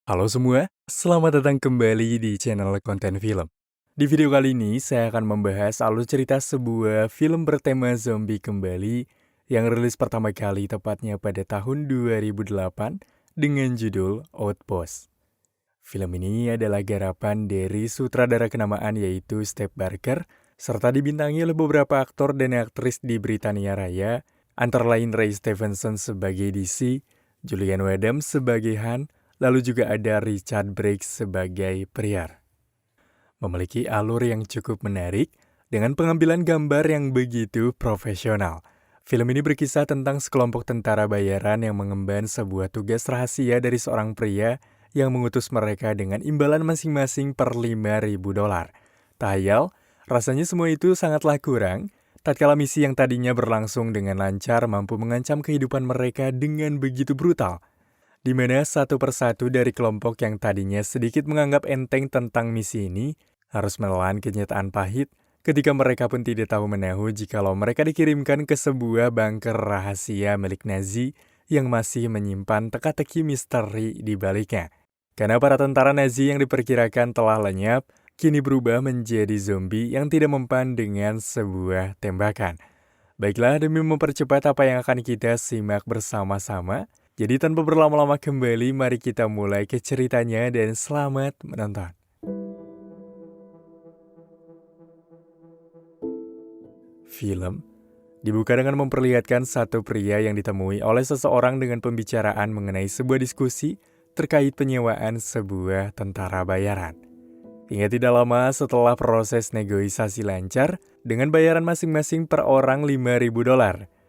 Halo semua, selamat datang kembali di channel Konten Film. Di video kali ini, saya akan membahas alur cerita sebuah film bertema zombie kembali yang rilis pertama kali tepatnya pada tahun 2008 dengan judul Outpost. Film ini adalah garapan dari sutradara kenamaan yaitu Steve Barker, serta dibintangi oleh beberapa aktor dan aktris di Britania Raya, antara lain Ray Stevenson sebagai DC, Julian Wadhams sebagai Han, lalu juga ada Richard Brake sebagai Prior. Memiliki alur yang cukup menarik dengan pengambilan gambar yang begitu profesional. Film ini berkisah tentang sekelompok tentara bayaran yang mengemban sebuah tugas rahasia dari seorang pria yang mengutus mereka dengan imbalan masing-masing per $5.000. Tahayal, rasanya semua itu sangatlah kurang, tatkala misi yang tadinya berlangsung dengan lancar mampu mengancam kehidupan mereka dengan begitu brutal, di mana satu persatu dari kelompok yang tadinya sedikit menganggap enteng tentang misi ini harus menelan kenyataan pahit ketika mereka pun tidak tahu menahu jikalau mereka dikirimkan ke sebuah bunker rahasia milik Nazi yang masih menyimpan teka-teki misteri di baliknya. Karena para tentara Nazi yang diperkirakan telah lenyap, kini berubah menjadi zombie yang tidak mempan dengan sebuah tembakan. Baiklah, demi mempercepat apa yang akan kita simak bersama-sama, jadi tanpa berlama-lama kembali, mari kita mulai ke ceritanya dan selamat menonton. Film dibuka dengan memperlihatkan satu pria yang ditemui oleh seseorang dengan pembicaraan mengenai sebuah diskusi terkait penyewaan sebuah tentara bayaran. Hingga tidak lama setelah proses negosiasi lancar, dengan bayaran masing-masing per orang $5.000,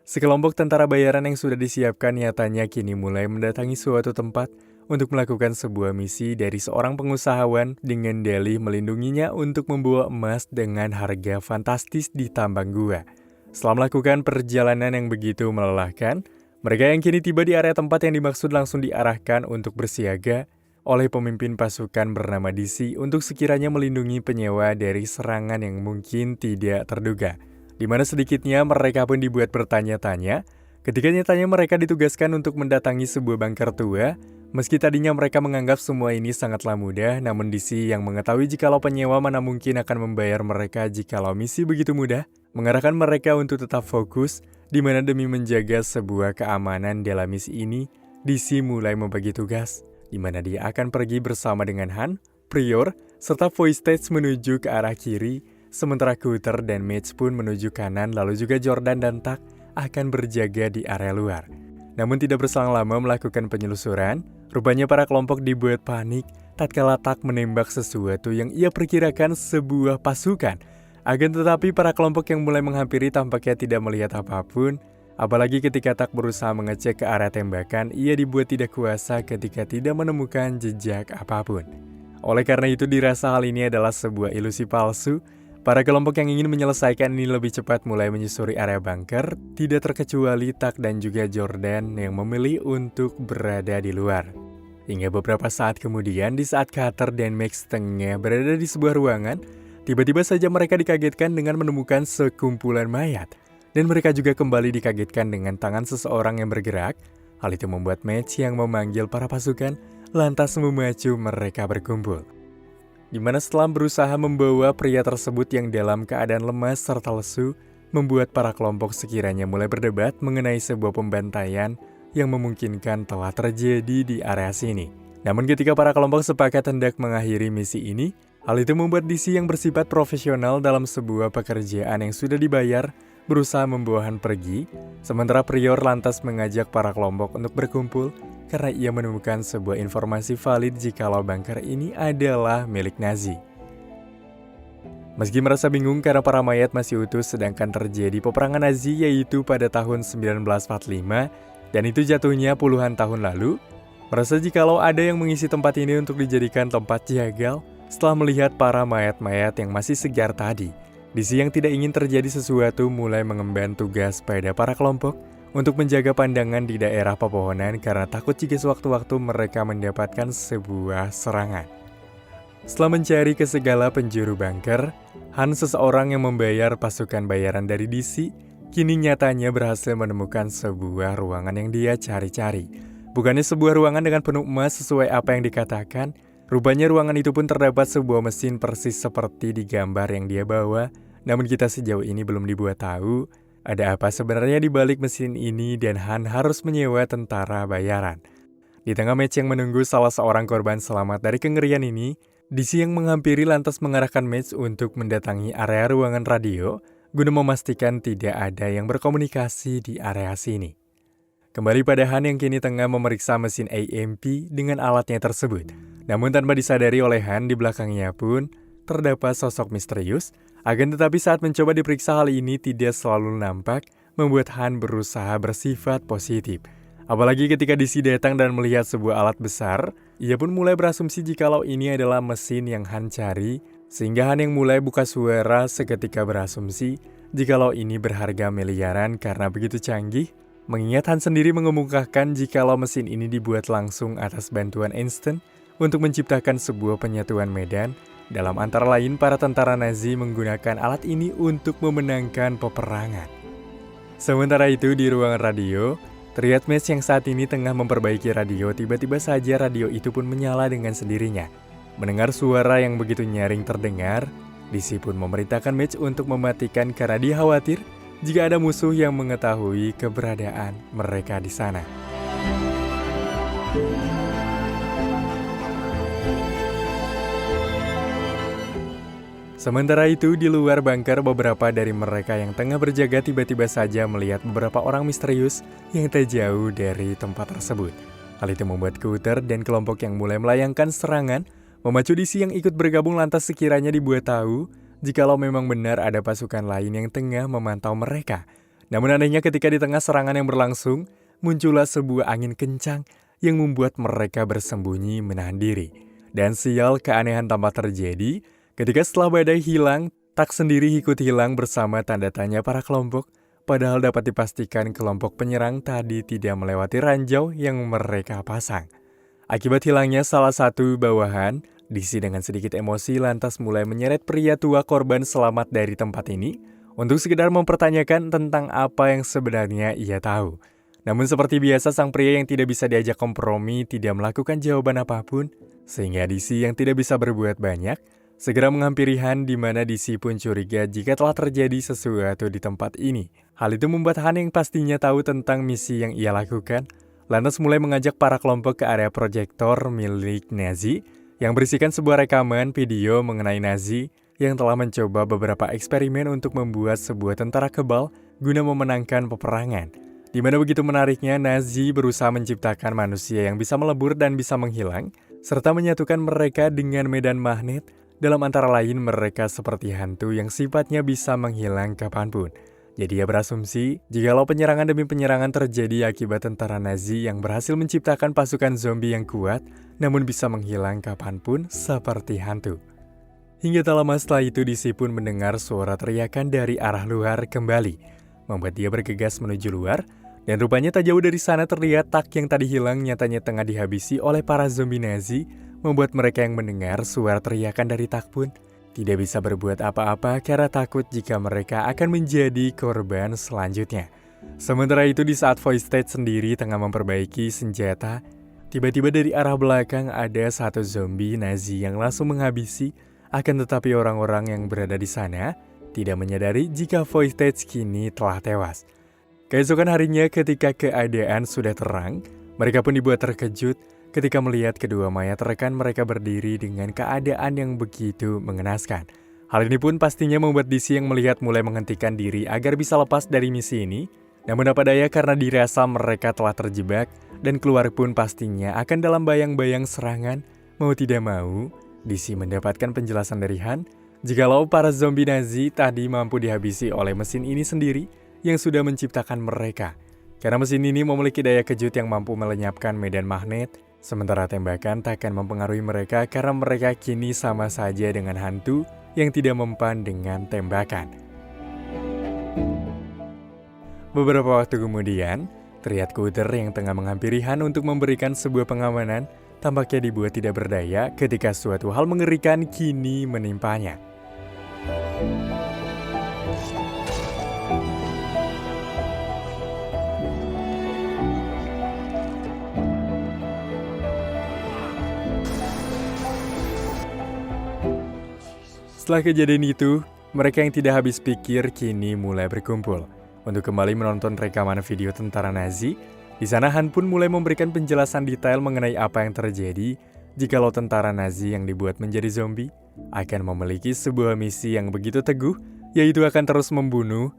sekelompok tentara bayaran yang sudah disiapkan nyatanya kini mulai mendatangi suatu tempat untuk melakukan sebuah misi dari seorang pengusahawan dengan dalih melindunginya untuk membawa emas dengan harga fantastis di tambang gua. Setelah melakukan perjalanan yang begitu melelahkan, mereka yang kini tiba di area tempat yang dimaksud langsung diarahkan untuk bersiaga oleh pemimpin pasukan bernama DC untuk sekiranya melindungi penyewa dari serangan yang mungkin tidak terduga. Di mana sedikitnya mereka pun dibuat bertanya-tanya ketika nyatanya mereka ditugaskan untuk mendatangi sebuah bunker tua. Meski tadinya mereka menganggap semua ini sangatlah mudah, namun DC yang mengetahui jikalau penyewa mana mungkin akan membayar mereka jikalau misi begitu mudah, mengarahkan mereka untuk tetap fokus, di mana demi menjaga sebuah keamanan dalam misi ini, DC mulai membagi tugas, di mana dia akan pergi bersama dengan Han, Prior, serta Voystage menuju ke arah kiri, sementara Cutter dan Mage pun menuju kanan, lalu juga Jordan dan Tak akan berjaga di area luar. Namun tidak berselang lama melakukan penyelusuran, rupanya para kelompok dibuat panik tatkala Tak menembak sesuatu yang ia perkirakan sebuah pasukan. Akan tetapi para kelompok yang mulai menghampiri tampaknya tidak melihat apapun, apalagi ketika Tak berusaha mengecek ke arah tembakan, ia dibuat tidak kuasa ketika tidak menemukan jejak apapun. Oleh karena itu dirasa hal ini adalah sebuah ilusi palsu. Para kelompok yang ingin menyelesaikan ini lebih cepat mulai menyusuri area bunker, tidak terkecuali Tak dan juga Jordan yang memilih untuk berada di luar. Hingga beberapa saat kemudian, di saat Cutter dan Max tengah berada di sebuah ruangan, tiba-tiba saja mereka dikagetkan dengan menemukan sekumpulan mayat. Dan mereka juga kembali dikagetkan dengan tangan seseorang yang bergerak. Hal itu membuat Max yang memanggil para pasukan, lantas memacu mereka berkumpul. Di mana setelah berusaha membawa pria tersebut yang dalam keadaan lemas serta lesu, membuat para kelompok sekiranya mulai berdebat mengenai sebuah pembantaian yang memungkinkan telah terjadi di area sini. Namun ketika para kelompok sepakat hendak mengakhiri misi ini, hal itu membuat DC yang bersifat profesional dalam sebuah pekerjaan yang sudah dibayar, berusaha membawa Han pergi, sementara Prior lantas mengajak para kelompok untuk berkumpul, karena ia menemukan sebuah informasi valid jikalau bunker ini adalah milik Nazi. Meski merasa bingung karena para mayat masih utuh sedangkan terjadi peperangan Nazi yaitu pada tahun 1945 dan itu jatuhnya puluhan tahun lalu, merasa jikalau ada yang mengisi tempat ini untuk dijadikan tempat jagal setelah melihat para mayat-mayat yang masih segar tadi. DC yang tidak ingin terjadi sesuatu mulai mengemban tugas pada para kelompok untuk menjaga pandangan di daerah pepohonan karena takut jika sewaktu-waktu mereka mendapatkan sebuah serangan. Setelah mencari ke segala penjuru bunker, Han, seseorang yang membayar pasukan bayaran dari DC, kini nyatanya berhasil menemukan sebuah ruangan yang dia cari-cari. Bukannya sebuah ruangan dengan penuh emas sesuai apa yang dikatakan, rupanya ruangan itu pun terdapat sebuah mesin persis seperti di gambar yang dia bawa, namun kita sejauh ini belum dibuat tahu ada apa sebenarnya di balik mesin ini dan Han harus menyewa tentara bayaran. Di tengah match yang menunggu salah seorang korban selamat dari kengerian ini, DC yang menghampiri lantas mengarahkan match untuk mendatangi area ruangan radio guna memastikan tidak ada yang berkomunikasi di area sini. Kembali pada Han yang kini tengah memeriksa mesin AMP dengan alatnya tersebut. Namun tanpa disadari oleh Han, di belakangnya pun terdapat sosok misterius. Akan tetapi saat mencoba diperiksa hal ini tidak selalu nampak, membuat Han berusaha bersifat positif. Apalagi ketika DC datang dan melihat sebuah alat besar, ia pun mulai berasumsi jikalau ini adalah mesin yang Han cari, sehingga Han yang mulai buka suara seketika berasumsi jikalau ini berharga miliaran karena begitu canggih, mengingat Han sendiri mengemukakan jikalau mesin ini dibuat langsung atas bantuan Einstein untuk menciptakan sebuah penyatuan medan. Dalam antara lain, para tentara Nazi menggunakan alat ini untuk memenangkan peperangan. Sementara itu, di ruangan radio, terlihat Match yang saat ini tengah memperbaiki radio, tiba-tiba saja radio itu pun menyala dengan sendirinya. Mendengar suara yang begitu nyaring terdengar, DC pun memerintahkan Match untuk mematikan karena dia khawatir jika ada musuh yang mengetahui keberadaan mereka di sana. Sementara itu, di luar bunker, beberapa dari mereka yang tengah berjaga tiba-tiba saja melihat beberapa orang misterius yang tak jauh dari tempat tersebut. Hal itu membuat Cutter dan kelompok yang mulai melayangkan serangan, memacu DC yang ikut bergabung lantas sekiranya dibuat tahu jikalau memang benar ada pasukan lain yang tengah memantau mereka. Namun anehnya ketika di tengah serangan yang berlangsung, muncullah sebuah angin kencang yang membuat mereka bersembunyi menahan diri. Dan sial, keanehan tampak terjadi ketika setelah badai hilang, Tak sendiri ikut hilang bersama tanda tanya para kelompok, padahal dapat dipastikan kelompok penyerang tadi tidak melewati ranjau yang mereka pasang. Akibat hilangnya salah satu bawahan, DC dengan sedikit emosi lantas mulai menyeret pria tua korban selamat dari tempat ini untuk sekedar mempertanyakan tentang apa yang sebenarnya ia tahu. Namun seperti biasa, sang pria yang tidak bisa diajak kompromi tidak melakukan jawaban apapun, sehingga DC yang tidak bisa berbuat banyak segera menghampiri Han, di mana DC pun curiga jika telah terjadi sesuatu di tempat ini. Hal itu membuat Han yang pastinya tahu tentang misi yang ia lakukan, lantas mulai mengajak para kelompok ke area proyektor milik Nazi yang berisikan sebuah rekaman video mengenai Nazi yang telah mencoba beberapa eksperimen untuk membuat sebuah tentara kebal guna memenangkan peperangan. Di mana begitu menariknya, Nazi berusaha menciptakan manusia yang bisa melebur dan bisa menghilang, serta menyatukan mereka dengan medan magnet. Dalam antara lain, mereka seperti hantu yang sifatnya bisa menghilang kapanpun. Jadi ia berasumsi, jikalau penyerangan demi penyerangan terjadi akibat tentara Nazi yang berhasil menciptakan pasukan zombie yang kuat, namun bisa menghilang kapanpun seperti hantu. Hingga tak lama setelah itu, DC pun mendengar suara teriakan dari arah luar kembali, membuat dia bergegas menuju luar, dan rupanya tak jauh dari sana terlihat Tak yang tadi hilang nyatanya tengah dihabisi oleh para zombie Nazi, membuat mereka yang mendengar suara teriakan dari Tak pun tidak bisa berbuat apa-apa karena takut jika mereka akan menjadi korban selanjutnya. Sementara itu, di saat Voidstead sendiri tengah memperbaiki senjata, tiba-tiba dari arah belakang ada satu zombie Nazi yang langsung menghabisi, akan tetapi orang-orang yang berada di sana tidak menyadari jika Voidstead kini telah tewas. Keesokan harinya ketika keadaan sudah terang, mereka pun dibuat terkejut ketika melihat kedua mayat rekan mereka berdiri dengan keadaan yang begitu mengenaskan. Hal ini pun pastinya membuat DC yang melihat mulai menghentikan diri agar bisa lepas dari misi ini. Namun apa daya karena dirasa mereka telah terjebak dan keluar pun pastinya akan dalam bayang-bayang serangan. Mau tidak mau, DC mendapatkan penjelasan dari Han jikalau para zombie Nazi tadi mampu dihabisi oleh mesin ini sendiri yang sudah menciptakan mereka. Karena mesin ini memiliki daya kejut yang mampu melenyapkan medan magnet, sementara tembakan tak akan mempengaruhi mereka karena mereka kini sama saja dengan hantu yang tidak mempan dengan tembakan. Beberapa waktu kemudian, Triad Kuter yang tengah menghampiri Han untuk memberikan sebuah pengamanan tampaknya dibuat tidak berdaya ketika suatu hal mengerikan kini menimpanya. Setelah kejadian itu, mereka yang tidak habis pikir kini mulai berkumpul untuk kembali menonton rekaman video tentara Nazi. Di sana Han pun mulai memberikan penjelasan detail mengenai apa yang terjadi jikalau tentara Nazi yang dibuat menjadi zombie akan memiliki sebuah misi yang begitu teguh, yaitu akan terus membunuh,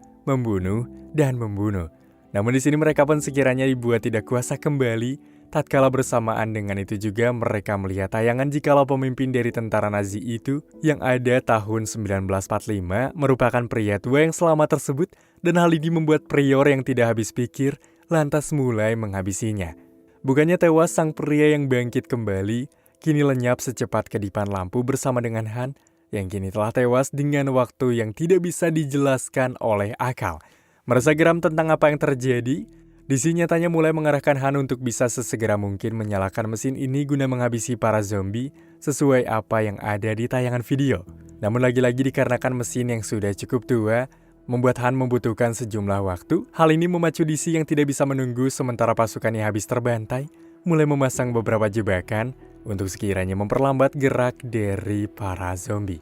dan membunuh. Namun di sini mereka pun sekiranya dibuat tidak kuasa kembali. Tatkala bersamaan dengan itu juga mereka melihat tayangan jikalau pemimpin dari tentara Nazi itu yang ada tahun 1945 merupakan pria tua yang selamat tersebut, dan hal ini membuat prior yang tidak habis pikir lantas mulai menghabisinya. Bukannya tewas, sang pria yang bangkit kembali kini lenyap secepat kedipan lampu bersama dengan Han yang kini telah tewas dengan waktu yang tidak bisa dijelaskan oleh akal. Merasa geram tentang apa yang terjadi, DC nyatanya mulai mengarahkan Han untuk bisa sesegera mungkin menyalakan mesin ini guna menghabisi para zombie sesuai apa yang ada di tayangan video. Namun lagi-lagi dikarenakan mesin yang sudah cukup tua, membuat Han membutuhkan sejumlah waktu. Hal ini memacu DC yang tidak bisa menunggu sementara pasukannya habis terbantai, mulai memasang beberapa jebakan untuk sekiranya memperlambat gerak dari para zombie.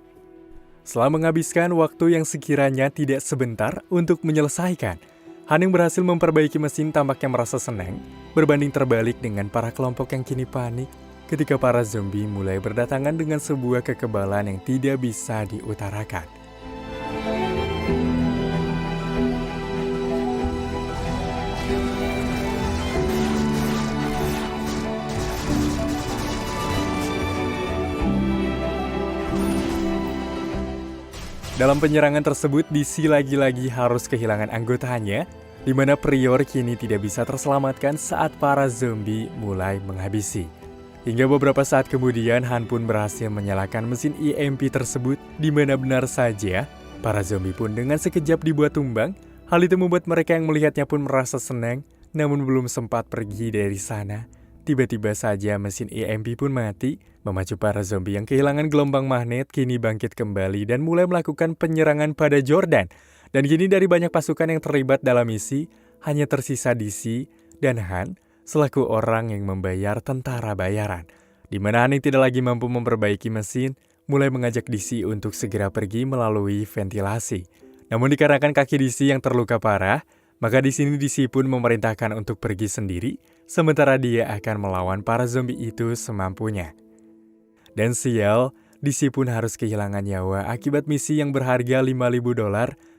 Setelah menghabiskan waktu yang sekiranya tidak sebentar untuk menyelesaikan, Han yang berhasil memperbaiki mesin tampaknya merasa senang, berbanding terbalik dengan para kelompok yang kini panik ketika para zombie mulai berdatangan dengan sebuah kekebalan yang tidak bisa diutarakan. Dalam penyerangan tersebut, DC lagi-lagi harus kehilangan anggotanya, di mana prior kini tidak bisa terselamatkan saat para zombie mulai menghabisi. Hingga beberapa saat kemudian, Han pun berhasil menyalakan mesin EMP tersebut, di mana benar saja para zombie pun dengan sekejap dibuat tumbang. Hal itu membuat mereka yang melihatnya pun merasa senang, namun belum sempat pergi dari sana. Tiba-tiba saja mesin EMP pun mati, memacu para zombie yang kehilangan gelombang magnet kini bangkit kembali dan mulai melakukan penyerangan pada Jordan. Dan kini dari banyak pasukan yang terlibat dalam misi, hanya tersisa DC dan Han selaku orang yang membayar tentara bayaran. Di mana Han yang tidak lagi mampu memperbaiki mesin, mulai mengajak DC untuk segera pergi melalui ventilasi. Namun dikarenakan kaki DC yang terluka parah, maka di sini DC pun memerintahkan untuk pergi sendiri, sementara dia akan melawan para zombie itu semampunya. Dan sial, DC pun harus kehilangan nyawa akibat misi yang berharga $5.000,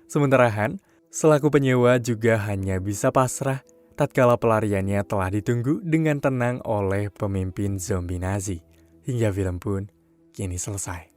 sementara Han, selaku penyewa juga hanya bisa pasrah tatkala pelariannya telah ditunggu dengan tenang oleh pemimpin zombie Nazi. Hingga film pun kini selesai.